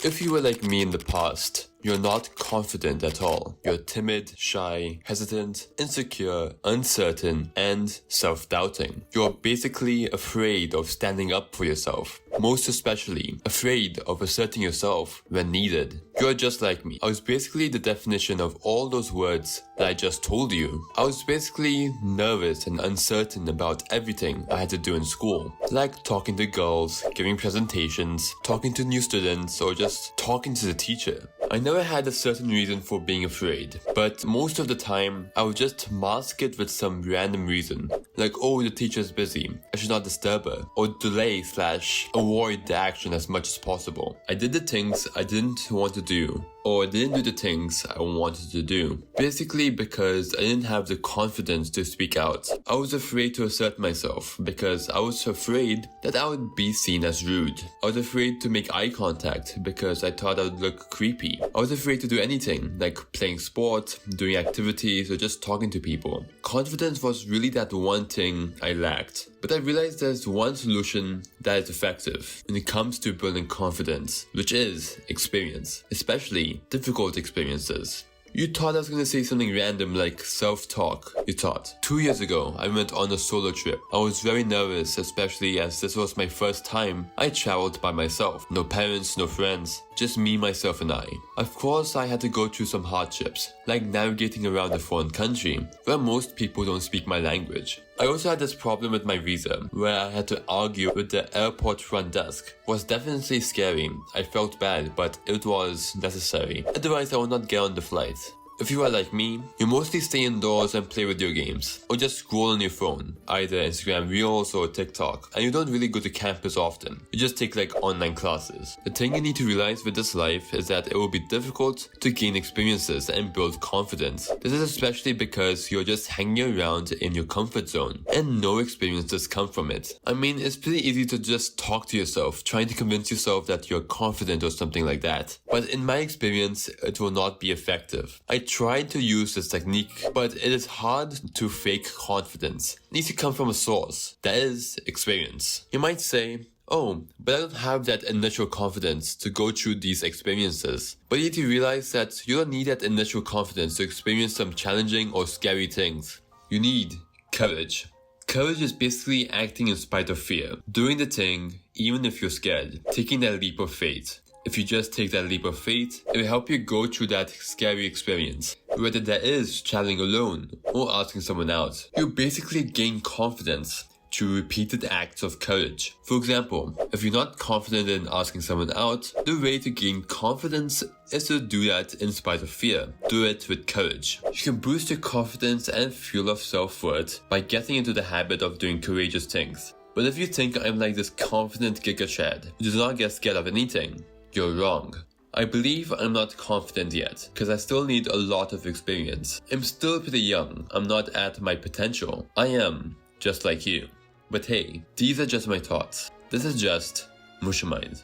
If you were like me in the past, you're not confident at all. You're timid, shy, hesitant, insecure, uncertain, and self-doubting. You're basically afraid of standing up for yourself. Most especially, afraid of asserting yourself when needed. You're just like me. I was basically the definition of all those words that I just told you. I was basically nervous and uncertain about everything I had to do in school. Like talking to girls, giving presentations, talking to new students, or just talking to the teacher. I never had a certain reason for being afraid, but most of the time, I would just mask it with some random reason. Like, oh, the teacher's busy, I should not disturb her, or delay/avoid the action as much as possible. I did the things I didn't want to do, or didn't do the things I wanted to do. Basically because I didn't have the confidence to speak out. I was afraid to assert myself because I was afraid that I would be seen as rude. I was afraid to make eye contact because I thought I would look creepy. I was afraid to do anything, like playing sport, doing activities, or just talking to people. Confidence was really that one thing I lacked. But I realized there's one solution that is effective when it comes to building confidence, which is experience, especially difficult experiences. You thought I was gonna say something random like self-talk, you thought. 2 years ago, I went on a solo trip. I was very nervous, especially as this was my first time I traveled by myself. No parents, no friends, just me, myself, and I. Of course, I had to go through some hardships, like navigating around a foreign country, where most people don't speak my language. I also had this problem with my visa, where I had to argue with the airport front desk. It was definitely scary. I felt bad, but it was necessary. Otherwise, I would not get on the flight. If you are like me, you mostly stay indoors and play video games, or just scroll on your phone, either Instagram Reels or TikTok, and you don't really go to campus often. You just take like online classes. The thing you need to realize with this life is that it will be difficult to gain experiences and build confidence. This is especially because you're just hanging around in your comfort zone, and no experiences come from it. I mean, it's pretty easy to just talk to yourself, trying to convince yourself that you're confident or something like that. But in my experience, it will not be effective. I tried to use this technique, but it is hard to fake confidence. It needs to come from a source, that is, experience. You might say, oh, but I don't have that initial confidence to go through these experiences. But you need to realize that you don't need that initial confidence to experience some challenging or scary things. You need courage. Courage is basically acting in spite of fear, doing the thing even if you're scared, taking that leap of faith. If you just take that leap of faith, it will help you go through that scary experience. Whether that is traveling alone or asking someone out, you basically gain confidence through repeated acts of courage. For example, if you're not confident in asking someone out, the way to gain confidence is to do that in spite of fear. Do it with courage. You can boost your confidence and fuel of self-worth by getting into the habit of doing courageous things. But if you think I'm like this confident Giga Chad who does not get scared of anything, you're wrong. I believe I'm not confident yet, because I still need a lot of experience. I'm still pretty young, I'm not at my potential. I am, just like you. But hey, these are just my thoughts. This is just MushaMind.